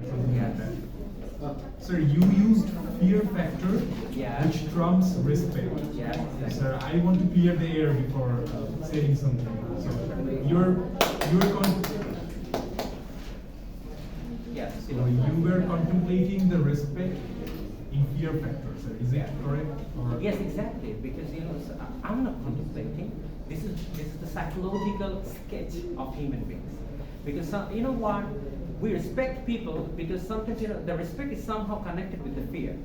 something like Yes. that. Sir, you used fear factor, Yeah. which trumps respect. Yes. Sir, I want to clear the air before saying something. So you're Yes. so you were contemplating the respect in fear factor, sir. Is it correct? Or? Yes, exactly. Because I'm not contemplating. This is the psychological sketch of human beings. Because you know what, we respect people because sometimes the respect is somehow connected with the fear.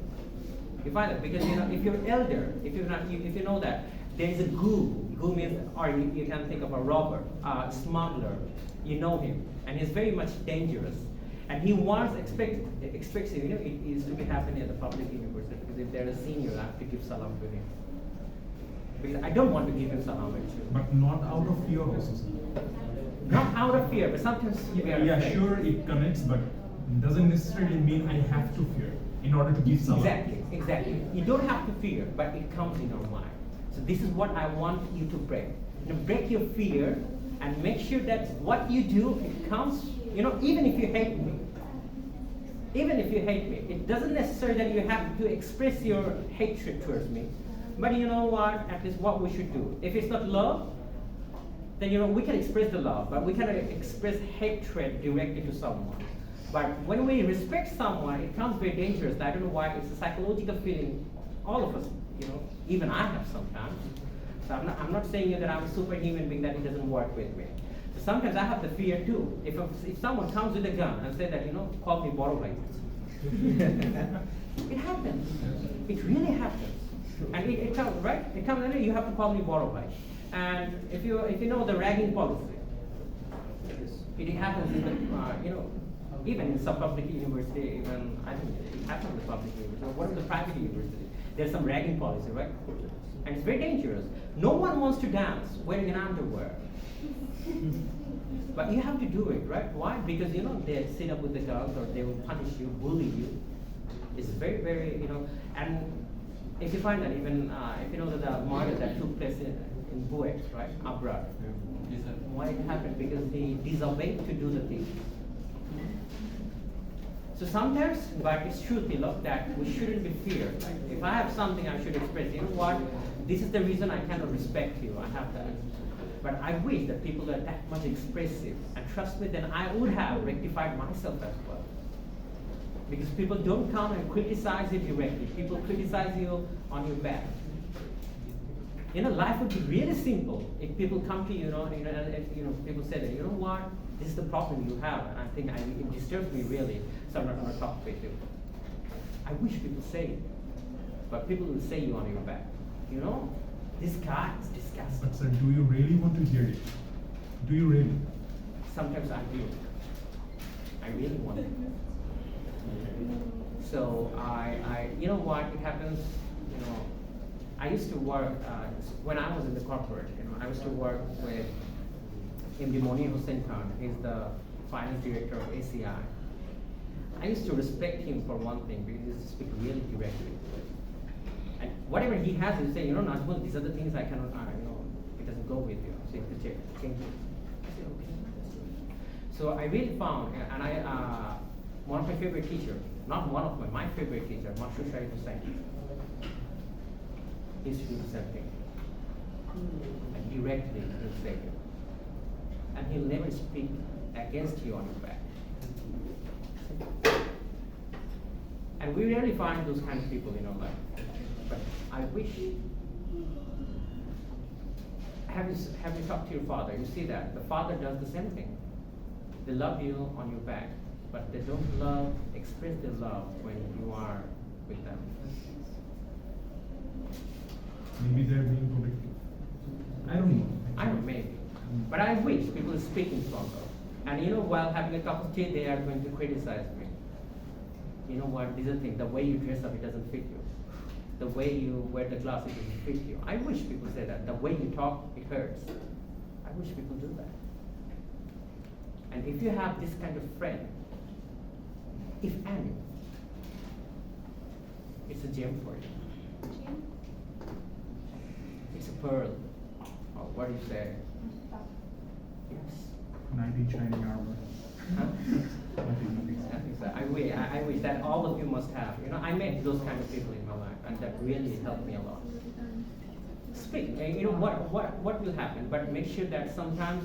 You find it because if you're elder, if you know that there is a goo means, or you can think of a robber, a smuggler. You know him, and he's very much dangerous. And he expects it is to be happening at the public university because if they're a senior, I have to give salam to him. Because I don't want to give him salam actually. But not out of fear also, sir. Not out of fear, but sometimes you get Yeah, afraid. sure, it connects, but doesn't necessarily mean I have to fear in order to give salam. Exactly. You don't have to fear, but it comes in your mind. So this is what I want you to break. Break your fear and make sure that what you do, it comes, even if you hate me. Even if you hate me, it doesn't necessarily that you have to express your hatred towards me. But you know what? At least what we should do. If it's not love, then we can express the love, but we cannot express hatred directly to someone. But when we respect someone, it becomes very dangerous. I don't know why. It's a psychological feeling. All of us, even I have sometimes. So I'm not saying that I'm a superhuman being that it doesn't work with me. So sometimes I have the fear too. If someone comes with a gun and say that call me Borobhai. It happens. It really happens. And it comes, right? It comes and you have to call me Borobhai. And if you know the ragging policy, it happens in the even in some public university, even I think it happens in the public university. Or what is the private university? There's some ragging policy, right? And it's very dangerous. No one wants to dance wearing an underwear. But you have to do it, right? Why? Because they sit up with the guns or they will punish you, bully you. It's very, very, and if you find that even if you know that the murder that took place in Buet, right, abroad, why it happened? Because they disobeyed to do the thing. So sometimes, but it's true, Tilak, that we shouldn't be feared. Like, if I have something I should express, you know what? This is the reason I cannot respect you. I have that. But I wish that people are that much expressive. And trust me, then I would have rectified myself as well. Because people don't come and criticize you directly. People criticize you on your back. Life would be really simple if people come to you, and people say that, you know what, this is the problem you have, and I think it disturbs me really, so I'm not going to talk with you. I wish people say it, but people will say you on your back. This guy is disgusting. But sir, do you really want to hear it? Do you really? Sometimes I do. I really want it. So you know what, it happens, I used to work, when I was in the corporate, I used to work with MD Monir Hussain Khan. He's the finance director of ACI. I used to respect him for one thing, because he used to speak really directly. And whatever he has, he'll say, Najmul, these are the things I cannot, it doesn't go with you. So you have to change it. I said, okay, that's good. So I really found, and one of my favorite teachers, not one of my favorite teacher, Mashur Sharif Hussain, he used to do the same thing. And directly he'll say it. And he'll never speak against you on your back. And we rarely find those kind of people in our life. But I wish. Have you talked to your father? You see that the father does the same thing. They love you on your back, but they don't express their love when you are with them. Maybe they're being protective. I don't know. I don't know, maybe. But I wish people are speaking stronger. And while having a cup of tea, they are going to criticize me. You know what, these are things, the way you dress up, it doesn't fit you. The way you wear the glasses, it doesn't fit you. I wish people say that. The way you talk, it hurts. I wish people do that. And if you have this kind of friend, if any, it's a gem for you. It's a pearl. Or what do you say? Yes. Knight in shining armor. Huh? Nothing. I I wish that all of you must have. You know, I met those kind of people in my life, and that really helped me a lot. Speak. You know what will happen, but make sure that sometimes,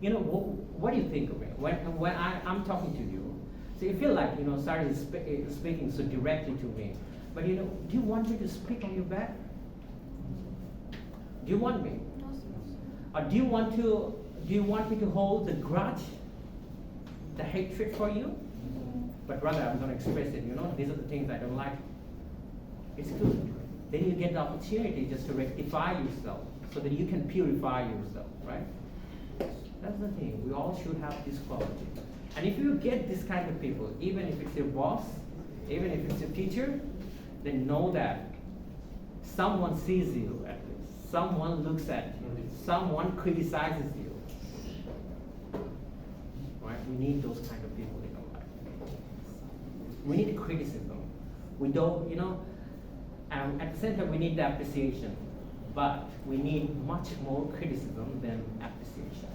you know, what do you think of me when I'm talking to you? So you feel like, you know, Sarah is speaking so directly to me, but you know, do you want me to speak on your back? Do you want me? Or do you want me to hold the grudge, the hatred for you? But rather, I'm going to express it. You know, these are the things I don't like. It's good. Then you get the opportunity just to rectify yourself, so that you can purify yourself, right? That's the thing. We all should have this quality. And if you get this kind of people, even if it's your boss, even if it's your teacher, then know that someone sees you at least. Someone looks at you. Someone criticizes you. Right? We need those kind of people in our life. We need criticism. We don't, you know, at the same time we need the appreciation, but we need much more criticism than appreciation.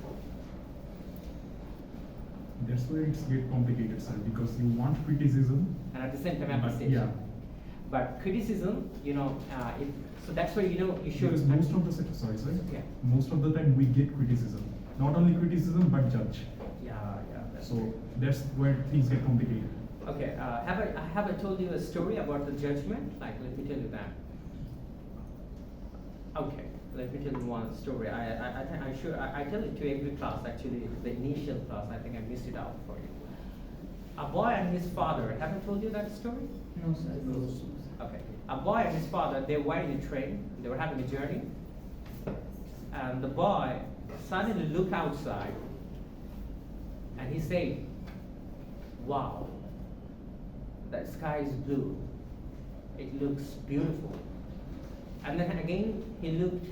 That's where it's get complicated, sir, because you want criticism And at the same time but appreciation. yeah, But criticism, you know, so that's why, you know, you should. because most of the sorry, Yeah. most of the time we get criticism, not only criticism but judge. Yeah. That's So true. that's where things get complicated. Okay, have I told you a story about the judgment? Like, let me tell you that. Okay, let me tell you one story. I tell it to every class, actually, the initial class. I think I missed it out for you. A boy and his father, have I told you that story? No, sir. Okay, a boy and his father, they were in a train, they were having a journey, and the boy suddenly looked outside, and he said, wow, the sky is blue, it looks beautiful. And then again, he looked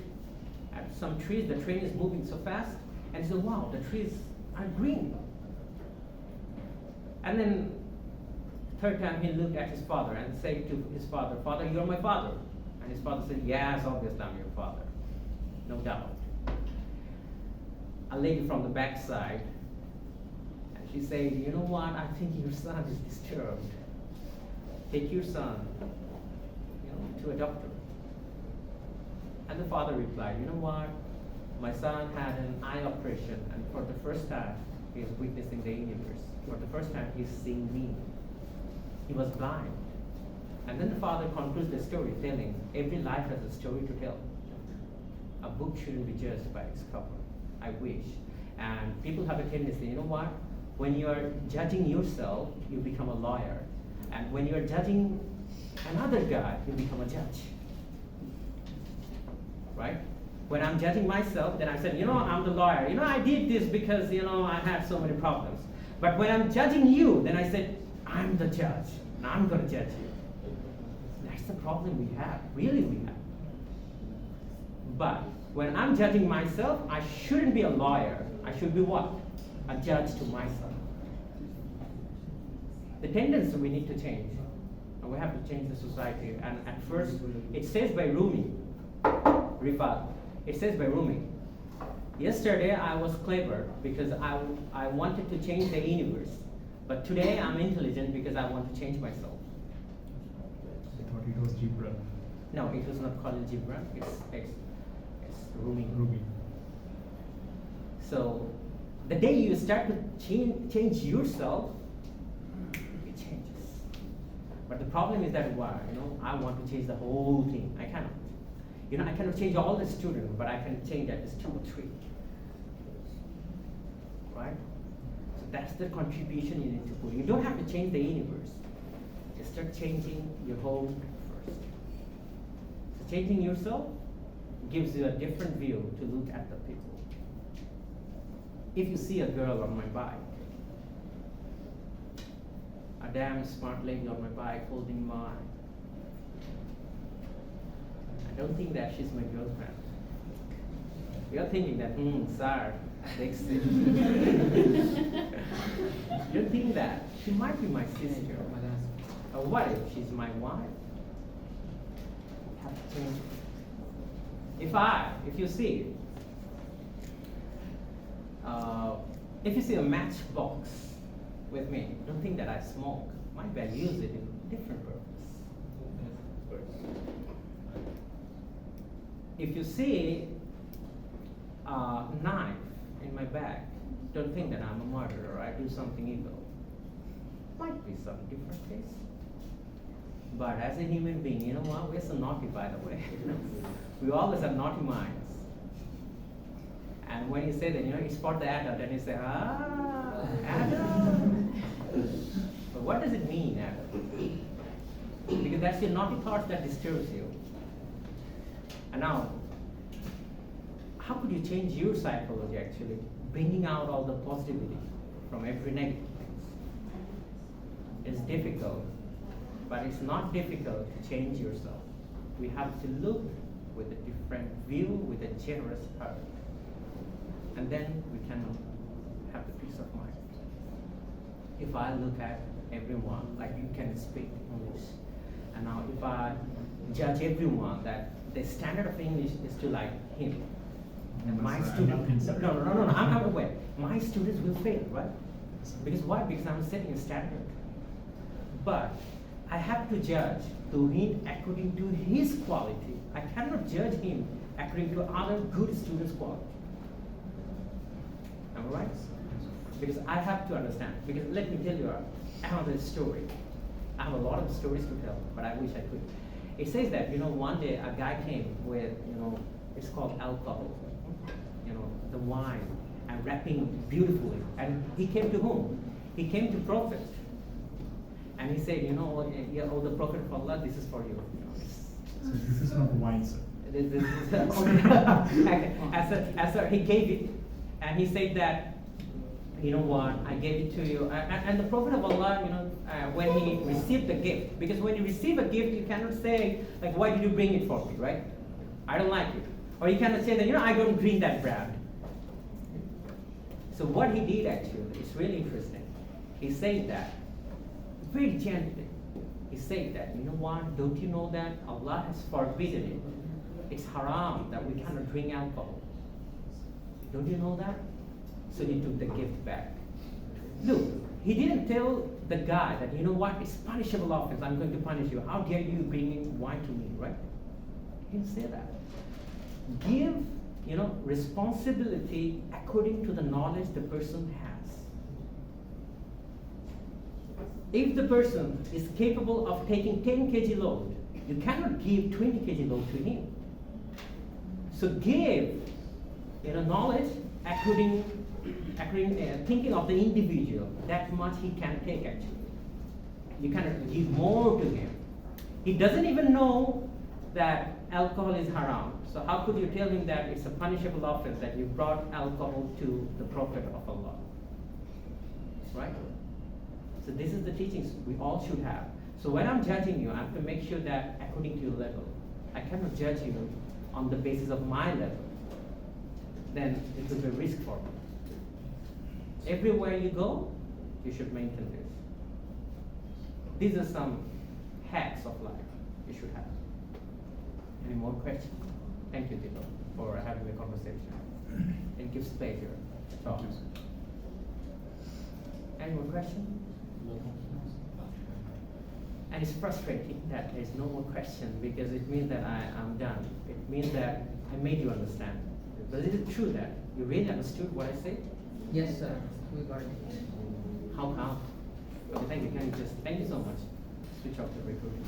at some trees, the train is moving so fast, and he said, wow, the trees are green. And then third time he looked at his father and said to his father, Father, you're my father. And his father said, yes, obviously I'm your father, no doubt. A lady from the backside, and she said, you know what, I think your son is disturbed. Take your son, you know, to a doctor. And the father replied, you know what, my son had an eye operation, and for the first time he is witnessing the universe. For the first time he's seeing me. He was blind. And then the father concludes the story telling, every life has a story to tell. A book shouldn't be judged by its cover. I wish. And people have a tendency, you know what? When you are judging yourself, you become a lawyer. And when you are judging another guy, you become a judge. Right? When I'm judging myself, then I said, you know, I'm the lawyer. You know, I did this because, you know, I had so many problems. But when I'm judging you, then I said, I'm the judge, and I'm going to judge you. That's the problem we have, really we have. But when I'm judging myself, I shouldn't be a lawyer. I should be what? A judge to myself. The tendency we need to change. And we have to change the society. And at first, it says by Rumi, Rifat, it says by Rumi, yesterday I was clever because I wanted to change the universe. But today I'm intelligent because I want to change myself. I thought it was Gibran. No, it was not called Gibran. It's Rumi. So the day you start to change yourself, it changes. But the problem is that why? You know, I want to change the whole thing. I cannot. You know, I cannot change all the students, but I can change at least 2 or 3. Right? So that's the contribution you need to put. You don't have to change the universe. Just start changing your home first. So changing yourself gives you a different view to look at the people. If you see a girl on my bike, a damn smart lady on my bike holding my, I don't think that she's my girlfriend. You're thinking that, sir, you're thinking that she might be my sister. Or what if she's my wife? You have to change it. If you see a matchbox with me, don't think that I smoke might well use it in different purpose. If you see a knife in my bag, don't think that I'm a murderer or I do something evil. Might be some different case. But as a human being, you know what? We're so naughty, by the way. We always have naughty minds. And when you say that, it's for the adult, and you say, adult. But what does it mean, adult? Because that's your naughty thoughts that disturbs you. And now, how could you change your psychology actually, bringing out all the positivity from every negative thing? It's difficult, but it's not difficult to change yourself. We have to look with a different view, with a generous heart. And then we can have the peace of mind. If I look at everyone, like you can speak English, and now if I judge everyone that the standard of English is to like him, and my students, no, I'm aware. My students will fail, right? Because why? Because I'm setting a standard. But I have to judge to him according to his quality. I cannot judge him according to other good students' quality. Am I right? Because I have to understand. Because let me tell you another story. I have a lot of stories to tell, but I wish I could. It says that, one day a guy came with, it's called alcohol, the wine, and wrapping beautifully. And he came to whom? He came to Prophet. And he said, oh, the Prophet of Allah, this is for you. So this is not wine, sir. He gave it, and he said that, you know what, I gave it to you. And the Prophet of Allah, when he received the gift, because when you receive a gift, you cannot say, like, why did you bring it for me, right? I don't like it. Or you cannot say that, I don't drink that brand. So what he did actually, it's really interesting. He said that, very gently, he said that, don't you know that Allah has forbidden it? It's haram that we cannot drink alcohol. Don't you know that? So he took the gift back. Look, he didn't tell the guy that, it's punishable offense, I'm going to punish you. How dare you bring in wine to me, right? He didn't say that. Give, responsibility according to the knowledge the person has. If the person is capable of taking 10 kg load, you cannot give 20 kg load to him. So give, knowledge according thinking of the individual, that much he can take actually. You cannot give more to him. He doesn't even know that alcohol is haram. So how could you tell him that it's a punishable offense that you brought alcohol to the Prophet of Allah? Right? So this is the teachings we all should have. So when I'm judging you, I have to make sure that according to your level. I cannot judge you on the basis of my level. Then it will be a risk for me. Everywhere you go, you should maintain this. These are some hacks of life you should have. Any more questions? Thank you, Tito, for having the conversation. It gives pleasure to talk. Any more questions? And it's frustrating that there's no more question because it means that I'm done. It means that I made you understand. But is it true that you really understood what I said? Yes, sir. We got it. How come? Okay, thank you. Thank you so much. Switch off the recording.